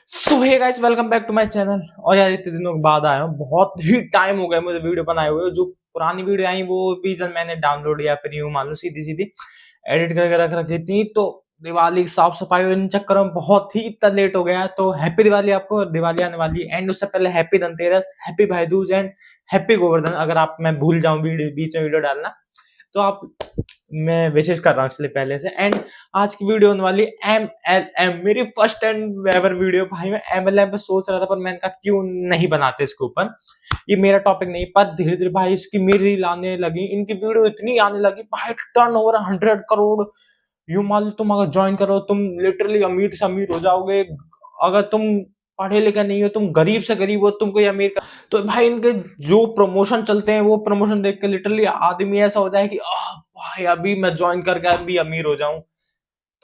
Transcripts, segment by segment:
So hey guys, welcome back to my channel. और यार इतने दिनों के बाद आया हूँ, बहुत ही टाइम हो गया मुझे वीडियो बनाए हुए। जो पुरानी वीडियो आई वो भी जब मैंने डाउनलोड या फिर यूं मान लो सीधी सीधी एडिट करके रख रखी थी। तो दिवाली की साफ सफाई इन चक्करों में बहुत ही इतना लेट हो गया है। तो हैप्पी दिवाली आपको, दिवाली आने वाली है। एंड उससे पहले हैप्पी धनतेरस, हैप्पी भाई दूज एंड हैप्पी गोवर्धन। अगर आप मैं भूल जाऊं वीडियो बीच में वीडियो डालना तो आप मैं विशेष कर रहा हूँ इसलिए पहले से। एंड आज की वीडियो होने वाली MLM, मेरी फर्स्ट एंड एवर वीडियो। भाई मैं MLM पे सोच रहा था पर मैंने कहा क्यों नहीं बनाते इसके ऊपर, ये मेरा टॉपिक नहीं। पर धीरे धीरे भाई इसकी मेरी रील आने लगी, इनकी वीडियो इतनी आने लगी भाई, टर्न ओवर 100 करोड़। यू मान लो तुम अगर ज्वाइन करो तुम लिटरली अमीर से अमीर हो जाओगे। अगर तुम पढ़े लिखे नहीं हो, तुम गरीब से गरीब हो, तुमको ये अमीर का। तो भाई इनके जो प्रमोशन चलते हैं वो प्रमोशन देख के लिटरली आदमी ऐसा हो जाए कि भाई अभी मैं ज्वाइन करके अभी अमीर हो जाऊं।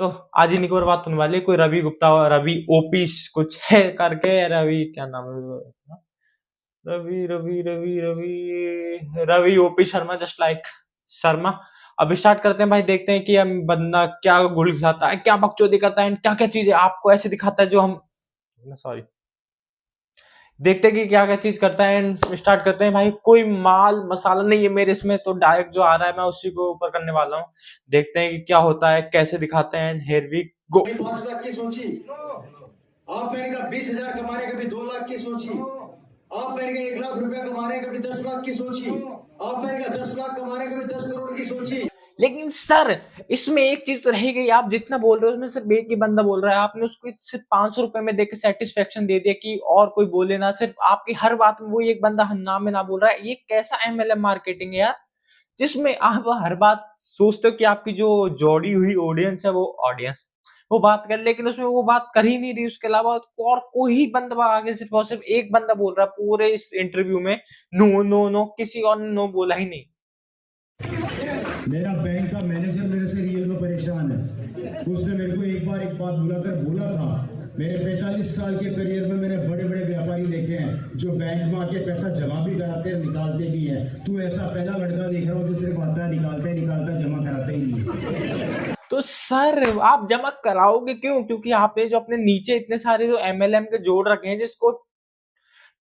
तो आज ही निकोर बात होने वाली है। कोई रवि गुप्ता और रवि ओपी कुछ है करके, रवि क्या नाम है, Ravi Ravi Ravi Ravi Ravi OP Sharma, just like Sharma. अभी स्टार्ट करते हैं भाई, देखते हैं कि हम बंदा क्या गुल खिलाता है, क्या बकचोदी करता है, क्या क्या चीजें आपको ऐसे दिखाता है जो हम, सॉरी, देखते हैं कि क्या क्या चीज करता है। एंड स्टार्ट करते हैं भाई। कोई माल मसाला नहीं है मेरे इसमें, तो डायरेक्ट जो आ रहा है मैं उसी को ऊपर करने वाला हूँ। देखते हैं कि क्या होता है, कैसे दिखाते हैं। And here we go. 5 lakh की सोची आप, मैंने कहा 20,000 कमा रहे, कभी 2 लाख की सोची आप, मैंने कहा 1 लाख रुपया कमा रहे, कभी 10 लाख की सोची आप, मैंने कहा 10 लाख कमा रहे, कभी 10 करोड़ की सोची। लेकिन सर इसमें एक चीज तो रह गई, आप जितना बोल रहे हो उसमें सिर्फ एक ही बंदा बोल रहा है। आपने उसको सिर्फ 500 रुपए में देके सेटिस्फेक्शन दे दिया कि और कोई बोले ना, सिर्फ आपकी हर बात में वो एक बंदा नाम में ना बोल रहा है। ये कैसा MLM मार्केटिंग है यार, जिसमें आप हर बात सोचते हो कि आपकी जो जोड़ी हुई ऑडियंस है वो ऑडियंस वो बात कर, लेकिन उसमें वो बात कर ही नहीं रही। उसके अलावा और कोई बंदा आगे सिर्फ और सिर्फ एक बंदा बोल रहा है पूरे इस इंटरव्यू में, नो नो नो, किसी और ने नो बोला ही नहीं। मेरा बैंक का मैनेजर मेरे से रियल में परेशान है। उसने मेरे को एक बात बुलाकर बोला था, मेरे 45 साल के करियर में मैंने बड़े बड़े व्यापारी देखे हैं जो बैंक में आके पैसा जमा भी कराते हैं, निकालते भी हैं। तू ऐसा पहला लड़का देख रहा हूँ जो सिर्फ आता है, निकालता है, जमा कराता ही नहीं। तो सर आप जमा कराओगे क्यों? क्योंकि आपने जो अपने नीचे इतने सारे जो MLM के जोड़ रखे हैं, जिसको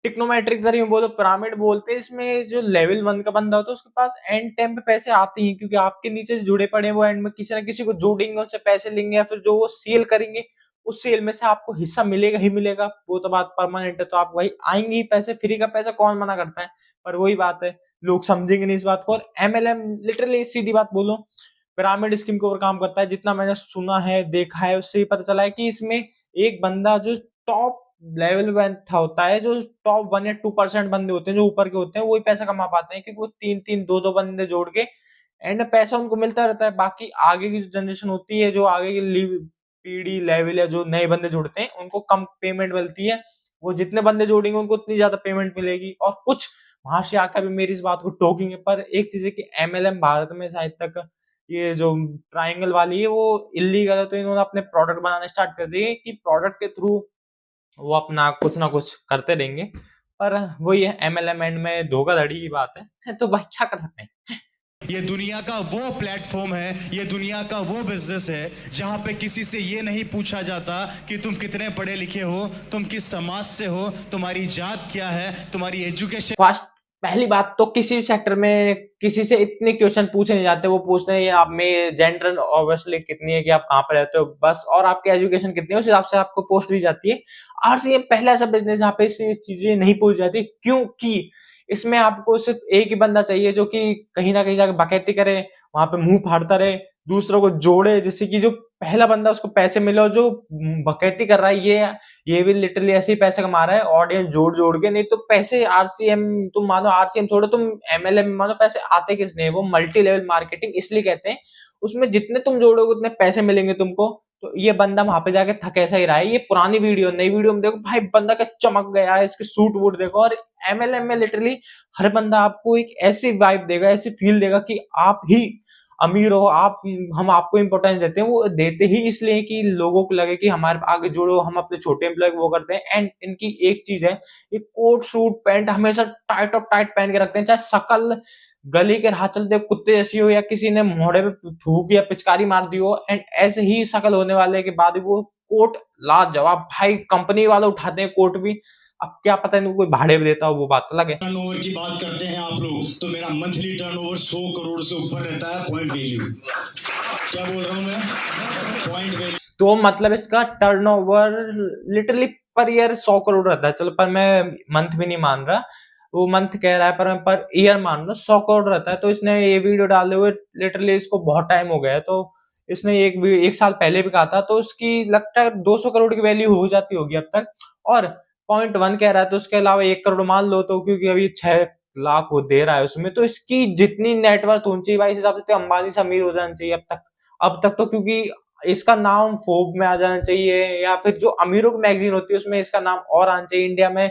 टिक्नोमेट्रिक जरिए बोलो, पिरामिड बोलते हैं। इसमें जो लेवल 1 का बंदा होता है उसके पास एंड टाइम पे पैसे आते हैं, क्योंकि आपके नीचे जो जुड़े पड़े हैं वो एंड में किसी ना किसी को जोड़ेंगे, उससे पैसे लेंगे, या फिर जो वो सेल करेंगे उस सेल में से आपको हिस्सा मिलेगा ही मिलेगा। वो तो बात परमानेंट है, तो आप वही आएंगे ही पैसे। फ्री का पैसा कौन मना करता है? पर वही बात है, लोग समझेंगे नहीं इस बात को। और MLM लिटरली सीधी बात बोलो पिरामिड स्कीम के ऊपर काम करता है। जितना मैंने सुना है देखा है उससे ही पता चला है कि इसमें एक बंदा जो टॉप लेवल पे होता है, जो टॉप 1 या 2% बंदे होते हैं जो ऊपर के होते हैं, वही पैसा कमा पाते हैं, क्योंकि वो 3-3 2-2 बंदे जोड़ के एंड पैसा उनको मिलता रहता है। बाकी आगे की जो जनरेशन होती है, जो आगे की पीढ़ी लेवल या जो नए बंदे जुड़ते हैं उनको कम पेमेंट मिलती है। वो जितने बंदे जोड़ेंगे उनको उतनी ज्यादा पेमेंट मिलेगी। और कुछ वहां से आकर भी मेरी इस बात को टोकेंगे। पर एक चीज है कि MLM भारत में शायद तक ये जो ट्राइंगल वाली है वो इलीगल है, तो इन्होंने अपने प्रोडक्ट बनाने स्टार्ट कर दिए कि प्रोडक्ट के थ्रू वो अपना कुछ ना कुछ करते रहेंगे। पर वही है, MLM एंड में धोखाधड़ी की बात है। तो भाई क्या कर सकते हैं। ये दुनिया का वो प्लेटफॉर्म है, ये दुनिया का वो बिजनेस है जहां पे किसी से ये नहीं पूछा जाता कि तुम कितने पढ़े लिखे हो, तुम किस समाज से हो, तुम्हारी जात क्या है, तुम्हारी एजुकेशन। फर्स्ट पहली बात तो किसी भी सेक्टर में किसी से इतने क्वेश्चन पूछे नहीं जाते। वो पूछते हैं आप में जेंडर ऑब्वियसली कितनी है, कि आप कहाँ पे रहते हो, बस, और आपकी एजुकेशन कितनी है, उस हिसाब से आपको पोस्ट दी जाती है। RCM पहला ऐसा बिजनेस जहाँ पे ये चीजें नहीं पूछी जाती, क्योंकि इसमें आपको सिर्फ एक ही बंदा चाहिए जो कि कहीं ना कहीं जाकर बकैती करे, वहां पे मुंह फाड़ता रहे, दूसरों को जोड़े, जिससे कि जो पहला बंदा उसको पैसे मिले। और जो बकैती कर रहा है ये भी लिटरली ऐसे ही पैसे कमा रहा है, ऑडियंस जोड़ जोड़ के। नहीं तो पैसे RCM, तुम मानो RCM छोड़ो, तुम MLM मानो, पैसे आते किसने? वो मल्टी लेवल मार्केटिंग इसलिए कहते हैं। उसमें जितने तुम जोड़ोगे उतने पैसे मिलेंगे तुमको। तो ये बंदा वहां पे जाके थक ऐसा ही रहा है। ये पुरानी वीडियो, नई वीडियो में देखो भाई बंदा क्या चमक गया है, इसके सूट वूट देखो। और MLM में लिटरली हर बंदा आपको एक ऐसी वाइब देगा, ऐसी फील देगा कि आप ही अमीर हो, आप, हम आपको इंपॉर्टेंस देते हैं। वो देते ही इसलिए कि लोगों को लगे कि हमारे आगे जोड़ो, हम अपने छोटे एम्प्लॉय को वो करते हैं। एंड इनकी एक चीज है, ये कोट सूट पैंट हमेशा टाइट ऑफ टाइट पहन के रखते हैं, चाहे शकल गली के राह चलते कुत्ते जैसी हो, या किसी ने मोहड़े पे थूक या पिचकारी मार दी हो। एंड ऐसे ही शकल होने वाले के बाद भी वो कोट लाजवाब भाई, कंपनी वाले उठाते हैं कोट भी। अब क्या पता इनको कोई भाड़े में देता हो, वो बात अलग है। टर्नओवर की बात करते हैं आप लोग, तो मेरा मंथली टर्नओवर 100 करोड़ से ऊपर रहता है। पॉइंट वैल्यू, क्या बोल रहा हूं मैं, पॉइंट वैल्यू। तो मतलब इसका turnover literally per year 100 crore रहता है। चलो, पर मैं मंथ भी नहीं मान रहा, वो मंथ कह रहा है, पर मैं पर ईयर मान रहा, 100 करोड़ रहता है। तो इसने ये वीडियो डाले हुए लिटरली इसको बहुत टाइम हो गया है, तो इसने एक साल पहले भी कहा था, तो उसकी लगता है 200 करोड़ की वैल्यू हो जाती होगी अब तक। और 0.1 कह रहा है, तो उसके अलावा 1 करोड़ मान लो, तो क्योंकि अभी 6 लाख वो दे रहा है उसमें, तो इसकी जितनी नेटवर्थ होनी चाहिए भाई, इस हिसाब से तो अंबानी से अमीर हो जाना चाहिए अब तक तो, क्योंकि इसका नाम फोर्ब में आ जाना चाहिए, या फिर जो अमीरों की मैगजीन होती है उसमें इसका नाम और आना चाहिए। इंडिया में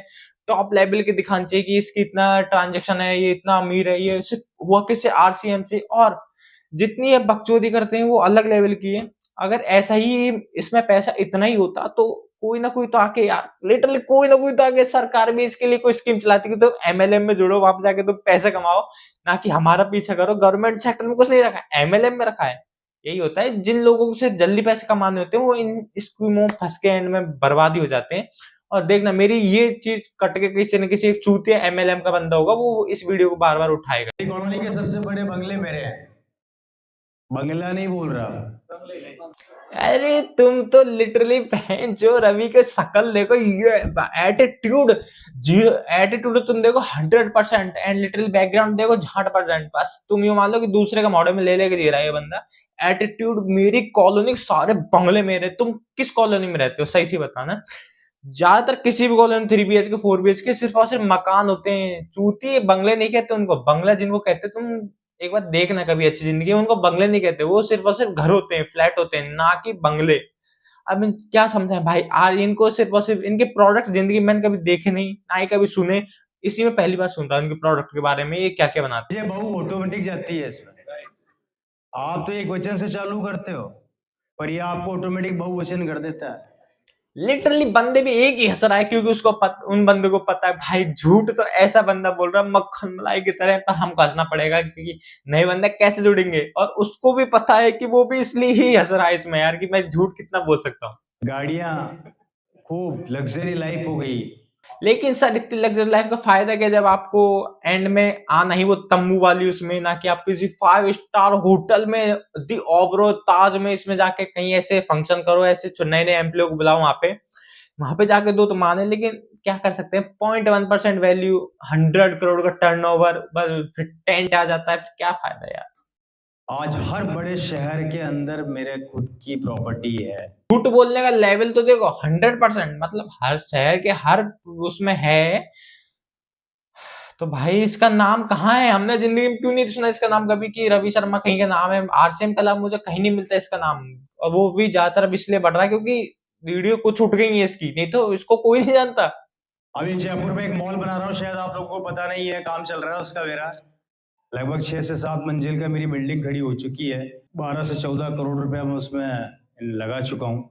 टॉप लेवल के दिखाना चाहिए कि इसकी इतना ट्रांजेक्शन है, ये इतना अमीर है, ये सिर्फ हुआ किससे, आरसीएम से। और जितनी ये बकचोदी करते हैं वो अलग लेवल की है। अगर ऐसा ही इसमें पैसा इतना ही होता, तो कोई ना कोई तो आके यार, लिटरली कोई ना कोई तो आके, सरकार भी इसके लिए कोई स्कीम चलाती है कि तो एमएलएम में जुड़ो, वहां पे जाके तुम पैसे कमाओ, ना कि हमारा पीछा करो। गवर्नमेंट सेक्टर में कुछ नहीं रखा है, एमएलएम में रखा है। यही होता है, जिन लोगों से जल्दी पैसे कमाने होते हैं वो इन स्कीमों में फंस के एंड में बर्बादी हो जाते हैं। और देखना, मेरी ये चीज कट के किसी न किसी एक चूतिया एमएलएम का बंदा होगा, वो इस वीडियो को बार बार उठाएगा। कॉलोनी के सबसे बड़े बंगले मेरे हैं, बंगला नहीं बोल रहा। अरे तुम तो लिटरली बहन जो रवि के शकल देखो, ये एटीट्यूड, जीरो एटीट्यूड तुम देखो 100%, एंड लिटरली बैकग्राउंड देखो 100%। बस तुम ये मान लो कि दूसरे का मॉडल में ले लेके दे रहा है ये बंदा। एटीट्यूड, मेरी कॉलोनी सारे बंगले मेरे। तुम किस कॉलोनी में रहते हो, सही से बताना। ज्यादातर किसी भी कॉलोनी 3 BHK 4 BHK सिर्फ और सिर्फ मकान होते हैं। चूती बंगले नहीं कहते उनको, बंगला जिनको कहते तुम एक बार देखना कभी अच्छी जिंदगी में, उनको बंगले नहीं कहते, वो सिर्फ और सिर्फ घर होते हैं, फ्लैट होते हैं, ना कि बंगले। अब क्या समझाएं भाई, इनको सिर्फ और सिर्फ इनके प्रोडक्ट जिंदगी में मैंने कभी देखे नहीं, ना ही कभी सुने। इसी में पहली बार सुन रहा हूँ इनके प्रोडक्ट के बारे में, ये क्या क्या बनाते ये बहू ऑटोमेटिक जाती है इसमें। आप तो एक वचन से चालू करते हो, पर ये आपको ऑटोमेटिक बहुवचन कर देता है। हैं। लिटरली बंदे भी एक ही हंस रहा है, क्योंकि उसको उन बंदे को पता है भाई झूठ तो ऐसा बंदा बोल रहा है मक्खन मलाई की तरह, पर हमको हंसना पड़ेगा क्योंकि नए बंदे कैसे जुड़ेंगे। और उसको भी पता है कि वो भी इसलिए ही हंस रहा है इसमें यार, कि मैं झूठ कितना बोल सकता हूँ। गाड़ियां, खूब लग्जरी लाइफ हो गई। लेकिन सर इतनी लग्जरी लाइफ का फायदा क्या, जब आपको एंड में आना ही वो तम्बू वाली उसमें, ना कि आप किसी 5 स्टार होटल में, दी ओबरो ताज में इसमें जाके कहीं ऐसे फंक्शन करो, ऐसे नए नए एम्प्लॉय को बुलाओ वहां पे जाके दो तो माने। लेकिन क्या कर सकते हैं, 0.1% वैल्यू, 100 करोड़ का टर्नओवर, बस फिर टेंट आ जाता है, फिर क्या फायदा यार। आज हर बड़े शहर के अंदर मेरे खुद की प्रॉपर्टी है। झूठ बोलने का लेवल तो देखो 100%, मतलब हर शहर के हर उसमें है। तो भाई इसका नाम कहाँ है, हमने जिंदगी में क्यों नहीं सुना इसका नाम कभी, कि रवि शर्मा कहीं का नाम है। आरसीएम का नाम मुझे कहीं नहीं मिलता इसका नाम, और वो भी ज्यादातर अब इसलिए बढ़ रहा है क्योंकि वीडियो कुछ छूट गई है इसकी, नहीं तो इसको कोई नहीं जानता। अभी जयपुर में एक मॉल बना रहा हूँ, शायद आप लोगों को पता नहीं है, काम चल रहा है उसका मेरा। लगभग 6 से 7 मंजिल का मेरी बिल्डिंग खड़ी हो चुकी है। 12 से 14 करोड़ रुपया मैं उसमें लगा चुका हूँ।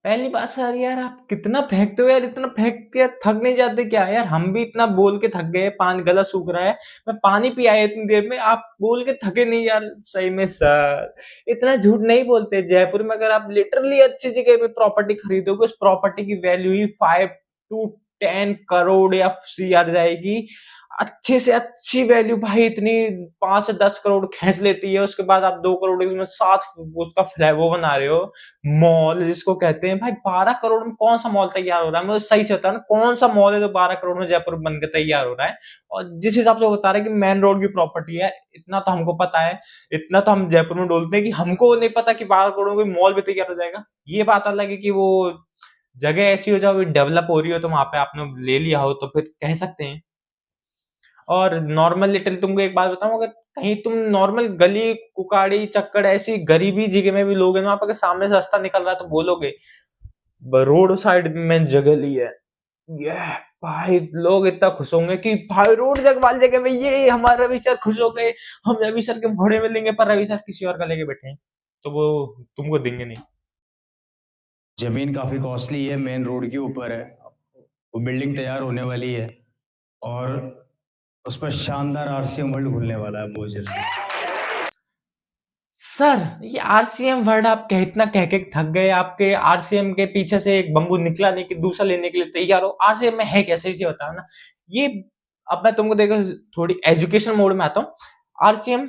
पहली बात सर यार, आप कितना फेंकते हो यार, इतना फेंक के थक नहीं जाते क्या यार? हम भी इतना बोल के थक गए, पानी गला सूख रहा है, मैं पानी पी आया इतनी देर में, आप बोल के थके नहीं यार? सही में सर इतना झूठ नहीं बोलते। जयपुर में अगर आप लिटरली अच्छी जगह पे प्रॉपर्टी खरीदोगे, उस प्रॉपर्टी की वैल्यू ही 5 to 10 करोड़ या CR जाएगी। अच्छे से अच्छी वैल्यू भाई इतनी 5 से 10 करोड़ खींच लेती है। उसके बाद आप 2 करोड़ में 7 उसका वो बना रहे हो, मॉल जिसको कहते हैं। भाई 12 करोड़ में कौन सा मॉल तैयार हो रहा है? मुझे सही से बता ना, कौन सा मॉल है जो 12 करोड़ में जयपुर बन के तैयार हो रहा है? और जिस हिसाब से वो बता रहे हैं कि मेन रोड की प्रॉपर्टी है, इतना तो हमको पता है, इतना तो हम जयपुर में डोलते हैं कि हमको नहीं पता कि 12 करोड़ में मॉल भी तैयार हो जाएगा। ये बात अलग है कि वो जगह ऐसी हो जाओ डेवलप हो रही हो, तो वहां पे आपने ले लिया हो तो फिर कह सकते हैं। और नॉर्मल लिटिल तुमको एक बात बताऊं, अगर कहीं तुम नॉर्मल गली कुकाड़ी चक्कड़ ऐसी गरीबी जगह में भी लोगे ना, आपके सामने से रास्ता निकल रहा है तो बोलोगे रोड साइड में जगह ली है, ये भाई लोग इतना खुश होंगे कि भाई रोड जगह वाली जगह में ये हमारे रवि सर खुश हो गए, हम रवि सर के मोड़े में लेंगे। पर रवि सर किसी और का लेके बैठे हैं तो वो तुमको देंगे नहीं। जमीन काफी कॉस्टली है, मेन रोड के ऊपर है, वो बिल्डिंग तैयार होने वाली है और उस पर शानदार आरसीएम वर्ल्ड खुलने वाला है। मुझे सर ये आरसीएम वर्ड आप इतना कह के थक गए, आपके आरसीएम के पीछे से एक बम्बू निकला नहीं कि दूसरा लेने के लिए तैयार हो। आरसीएम में है कैसे, इसे बताओ ना। ये अब मैं तुमको देखो थोड़ी एजुकेशन मोड में आता हूँ। आरसीएम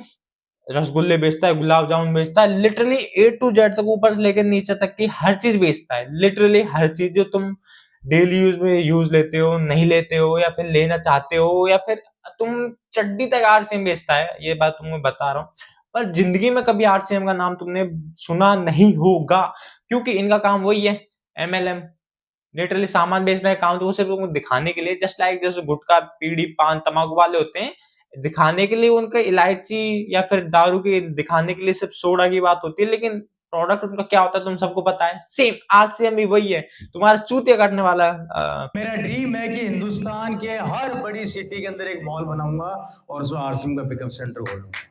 रसगुल्ले बेचता है, गुलाब जामुन बेचता है, लिटरली ए टू जेड तक, ऊपर से लेकर नीचे तक की हर चीज बेचता है। लिटरली हर चीज जो तुम डेली यूज में यूज लेते हो, नहीं लेते हो, या फिर लेना चाहते हो, या फिर तुम चड्डी तक आरसीएम बेचता है। ये बात तुमको बता रहा हूँ। पर जिंदगी में कभी आरसीएम का नाम तुमने सुना नहीं होगा, क्योंकि इनका काम वही है, एमएलएम। लिटरली सामान बेचने का काम तो वो सिर्फ उनको दिखाने के लिए, जस्ट लाइक जैसे गुटखा, बीड़ी, पान, तंबाकू वाले होते हैं, दिखाने के लिए उनका इलायची या फिर दारू के दिखाने के लिए सिर्फ सोडा की बात होती है, लेकिन प्रोडक्ट उनका क्या होता है तुम सबको पता है। सेम आरसीएम भी वही है, तुम्हारा चूतिया काटने वाला मेरा ड्रीम है कि हिंदुस्तान के हर बड़ी सिटी के अंदर एक मॉल बनाऊंगा और उसमें आरसीएम का पिकअप सेंटर खोलूंगा।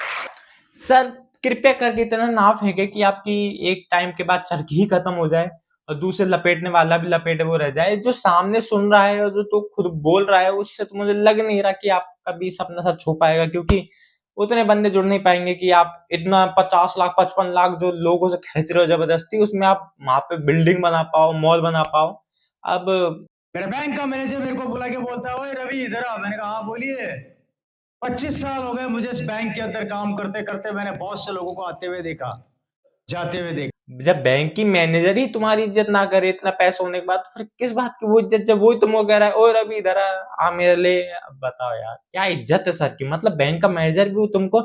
सर कृपया करके इतना ना फेंके कि आपकी एक टाइम के बाद चरखी ही खत्म हो जाए और दूसरे लपेटने वाला भी लपेटे वो रह जाए। जो सामने सुन रहा है और जो तो खुद बोल रहा है, उससे तो मुझे लग नहीं रहा कि आपका भी सपना सच हो पाएगा, क्योंकि उतने बंदे जुड़ नहीं पाएंगे कि आप इतना 50 लाख 55 लाख जो लोगों से खींच रहे हो जबरदस्ती, उसमें आप वहां पे बिल्डिंग बना पाओ, मॉल बना पाओ। अब मेरा बैंक का मैनेजर मेरे को बुला के बोलता है, ओए रवि इधर आ। मैंने कहा हाँ बोलिए। 25 साल हो गए मुझे इस बैंक के अंदर काम करते करते। मैंने बहुत से लोगों को आते हुए देखा, जाते हुए देखा। जब बैंक की मैनेजर ही तुम्हारी इज्जत ना करे इतना पैसा होने के बाद, तो फिर किस बात की वो इज्जत, जब वही तुमको कह रहा है ओए रवि इधर आ मेरे लिए। अब बताओ यार क्या इज्जत है सर की। मतलब बैंक का मैनेजर भी तुमको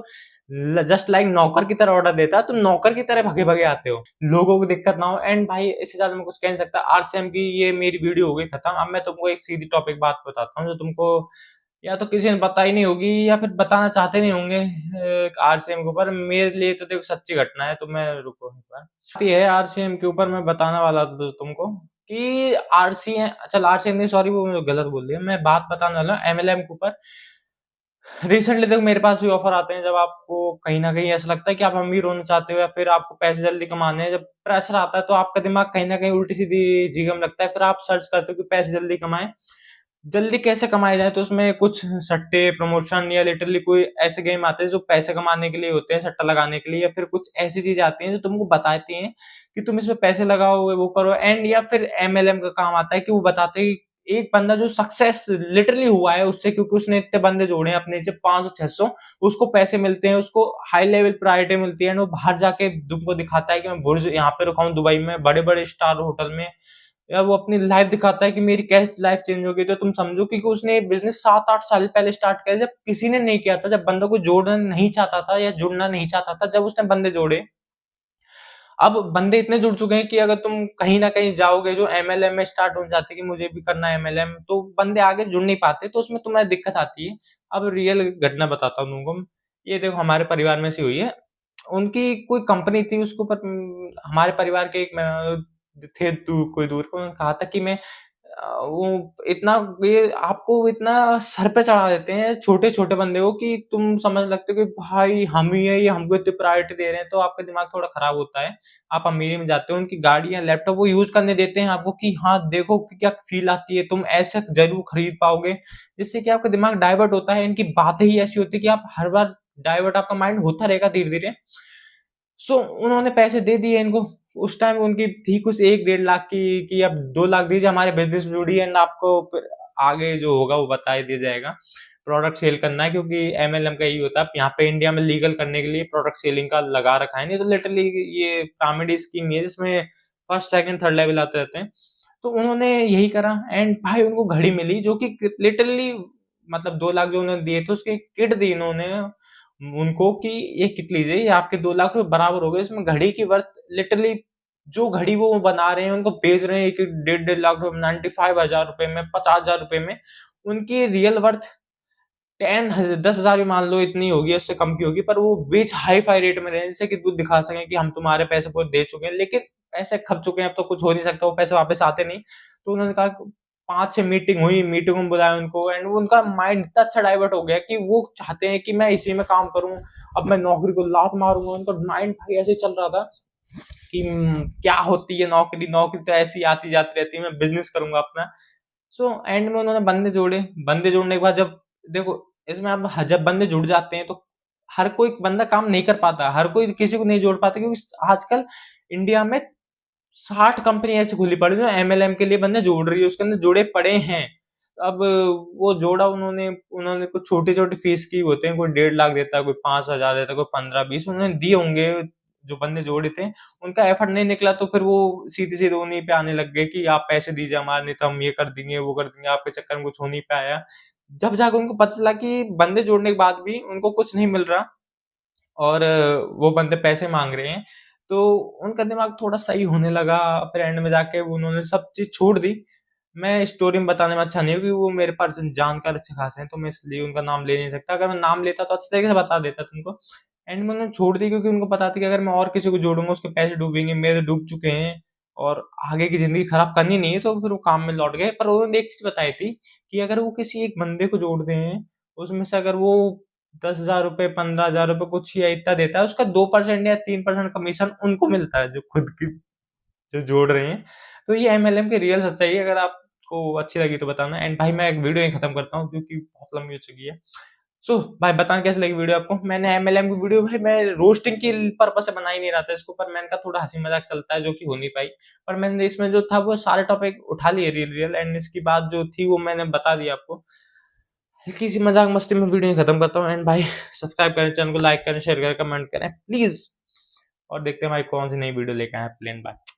जस्ट लाइक नौकर की तरह ऑर्डर देता है, तुम नौकर की तरह भगे भगे आते हो, लोगों को दिक्कत ना हो। एंड भाई इससे ज्यादा मैं कुछ कह नहीं सकता। आरसीएम की ये मेरी वीडियो हो गई खत्म। अब मैं तुमको एक सीधी टॉपिक बात बताता हूँ जो तुमको या तो किसी ने बताई नहीं होगी या फिर बताना चाहते नहीं होंगे आरसीएम के ऊपर। मेरे लिए तो देखो सच्ची घटना है, तो मैं रुको एक बार। ये है आरसीएम के ऊपर मैं बताने वाला था तुमको कि आरसीएम, चल आरसीएम नहीं सॉरी वो गलत बोल दिया। मैं बात बताने वाला हूँ एमएलएम के ऊपर। रिसेंटली देखो मेरे पास भी ऑफर आते हैं, जब आपको कहीं ना कहीं ऐसा लगता है कि आप अमीर होना चाहते हो या फिर आपको पैसे जल्दी कमाने हैं। जब प्रेशर आता है तो आपका दिमाग कहीं ना कहीं उल्टी सीधी जगह में लगता है, फिर आप सर्च करते हो कि पैसे जल्दी कमाएं, जल्दी कैसे कमाए जाए। तो उसमें कुछ सट्टे, प्रमोशन या लिटरली कोई ऐसे गेम आते हैं जो पैसे कमाने के लिए होते हैं, सट्टा लगाने के लिए, या फिर कुछ ऐसी चीजें आती हैं जो तुमको बताती हैं कि तुम इसमें पैसे लगाओ, वो करो। एंड या फिर एमएलएम का काम आता है कि वो बताते हैं एक बंदा जो सक्सेस लिटरली हुआ है उससे, क्योंकि उसने इतने बंदे जोड़े हैं अपने जब 500-600, उसको पैसे मिलते हैं, उसको हाई लेवल प्रायोरिटी मिलती है। वो बाहर जाके तुमको दिखाता है कि मैं बुर्ज यहाँ पे रुका हूँ दुबई में, बड़े बड़े स्टार होटल में, या वो अपनी लाइफ दिखाता है कि मेरी कैसे लाइफ चेंज हो गई। तो तुम समझो कि उसने बिजनेस 7-8 साल पहले स्टार्ट किया, जब किसी ने नहीं किया था, जब बंदों को जोड़ना नहीं चाहता था या जुड़ना नहीं चाहता था, जब उसने बंदे जोड़े। अब बंदे इतने जुड़ चुके हैं कि अगर तुम कहीं ना कहीं जाओगे जो एमएलएम में स्टार्ट हो जाती है कि मुझे भी करना है एमएलएम, तो बंदे आगे जुड़ नहीं पाते, तो उसमें तुम्हें दिक्कत आती है। अब रियल घटना बताता हूँ तुमको। ये देखो हमारे परिवार में से हुई है। उनकी कोई कंपनी थी, उसके ऊपर हमारे परिवार के एक थे कोई दूर को, उन्होंने कहा था कि मैं वो इतना ये आपको इतना सर पे चढ़ा देते हैं छोटे छोटे बंदे को कि तुम समझ लगते हो कि भाई हम ही है, ये हमको इतनी प्रायोरिटी दे रहे हैं। तो आपका दिमाग थोड़ा खराब होता है, आप अमीरी में जाते हो। उनकी गाड़ियां, लैपटॉप वो यूज करने देते हैं आपको कि हाँ देखो कि क्या फील आती है, तुम ऐसे जरूर खरीद पाओगे, जिससे कि आपका दिमाग डाइवर्ट होता है। इनकी बातें ही ऐसी होती है कि आप हर बार डाइवर्ट, आपका माइंड होता रहेगा धीरे धीरे। सो उन्होंने पैसे दे दिए इनको। उस टाइम उनकी थी कुछ 1-1.5 लाख की कि अब 2 लाख दीजिए, हमारे बिजनेस में जुड़ी है एंड आपको आगे जो होगा वो बता दिया जाएगा। प्रोडक्ट सेल करना है, क्योंकि एमएलएम का यही होता है। यहाँ पे इंडिया में लीगल करने के लिए प्रोडक्ट सेलिंग का लगा रखा है, नहीं तो लिटरली ये पिरामिड स्कीम है जिसमें फर्स्ट सेकंड थर्ड लेवल आते रहते हैं। तो उन्होंने यही करा एंड भाई उनको घड़ी मिली जो कि लिटरली मतलब 2 लाख जो उन्होंने दिए थे उसकी किट दी इन्होंने उनको कि ये किट लीजिए, ये आपके 2 लाख रुपए बराबर हो गए। इसमें घड़ी की वर्थ लिटरली जो घड़ी वो बना रहे हैं उनको बेच रहे हैं एक 1.5 लाख रुपए, 95,000 रुपए में, 50,000 रुपए में। उनकी रियल वर्थ 10,000 भी मान लो इतनी होगी, उससे कम की होगी, पर वो बेच हाई फाई रेट में रहे जिससे कि वो दिखा सकें कि हम तुम्हारे पैसे पूरे दे चुके हैं। लेकिन पैसे खप चुके हैं, अब तो कुछ हो नहीं सकता, वो पैसे वापस आते नहीं। तो उन्होंने कहा 5-6 मीटिंग हुई, मीटिंग में बुलाया उनको एंड उनका माइंड इतना अच्छा डाइवर्ट हो गया कि वो चाहते हैं कि मैं इसी में काम करूं, अब मैं नौकरी को लात मारूंगा। उनका माइंड भाई ऐसे चल रहा था कि क्या होती है नौकरी, नौकरी तो ऐसी आती जाती रहती है, मैं बिजनेस करूंगा अपना। सो एंड में उन्होंने बंदे जोड़े। बंदे जोड़ने के बाद जब देखो इसमें अब जब बंदे जुड़ जाते हैं तो हर कोई बंदा काम नहीं कर पाता, हर कोई किसी को नहीं जोड़ पाता, क्योंकि आजकल इंडिया में 60 कंपनी ऐसी खुली पड़ी जो एमएलएम के लिए बंदे जोड़ रही है, उसके अंदर जुड़े पड़े हैं। अब वो जोड़ा उन्होंने उन्होंने कुछ छोटी छोटी फीस की होते हैं, कोई 1.5 लाख देता है, कोई 5,000 देता है, कोई 15-20 उन्होंने दिए होंगे। जो बंदे जोड़े थे उनका एफर्ट नहीं निकला, तो फिर वो सीधे सीधे उन्हीं पे आने लग गए कि आप पैसे दीजिए हमारे, नहीं तो हम ये कर देंगे वो कर देंगे, आपके चक्कर में कुछ हो नहीं पाया। जब जाकर उनको पता चला कि बंदे जोड़ने के बाद भी उनको कुछ नहीं मिल रहा और वो बंदे पैसे मांग रहे हैं, तो उनका दिमाग थोड़ा सही होने लगा। फिर एंड में जाके उन्होंने सब चीज छोड़ दी। मैं स्टोरी में बताने में अच्छा नहीं हूँ, क्योंकि वो मेरे पास जानकार अच्छे खासे हैं, तो मैं इसलिए उनका नाम ले नहीं सकता। अगर मैं नाम लेता तो अच्छे तरीके से बता देता तुमको। एंड में उन्होंने छोड़ दी, क्योंकि उनको पता था कि अगर मैं और किसी को जोड़ूंगा उसके पैसे डूबेंगे, मेरे डूब चुके हैं और आगे की जिंदगी खराब करनी नहीं है, तो फिर वो काम में लौट गए। पर उन्होंने एक चीज बताई थी कि अगर वो किसी एक बंदे को जोड़ते हैं, उसमें से अगर वो 10,000 रुपए, 15,000 रुपए कुछ या इतना देता है, उसका 2% या 3% कमीशन उनको मिलता है, जो खुद की जो जोड़ रहे हैं। तो ये एमएलएम की रियल सच्चाई है। अगर आपको अच्छी लगी तो बताना। एंड भाई मैं एक वीडियो ही खत्म करता हूँ, क्योंकि बहुत लंबी हो चुकी है। सो भाई बताना कैसी लगी वीडियो आपको। मैंने एमएलएम की वीडियो भाई मैं रोस्टिंग की पर्पज से बना ही नहीं रहा था इसको, पर मैंने कहा थोड़ा हंसी मजाक चलता है, जो कि हो नहीं पाई। पर मैंने इसमें जो था वो सारे टॉपिक उठा लिए रियल रियल, एंड इसकी बात जो थी वो मैंने बता दिया आपको। हल्की सी मजाक मस्ती में वीडियो खत्म करता हूँ। एंड भाई सब्सक्राइब करें, चैनल को लाइक करें, शेयर करें, कमेंट करें प्लीज। और देखते हैं भाई कौन सी नई वीडियो लेके आए प्लेन। बाय।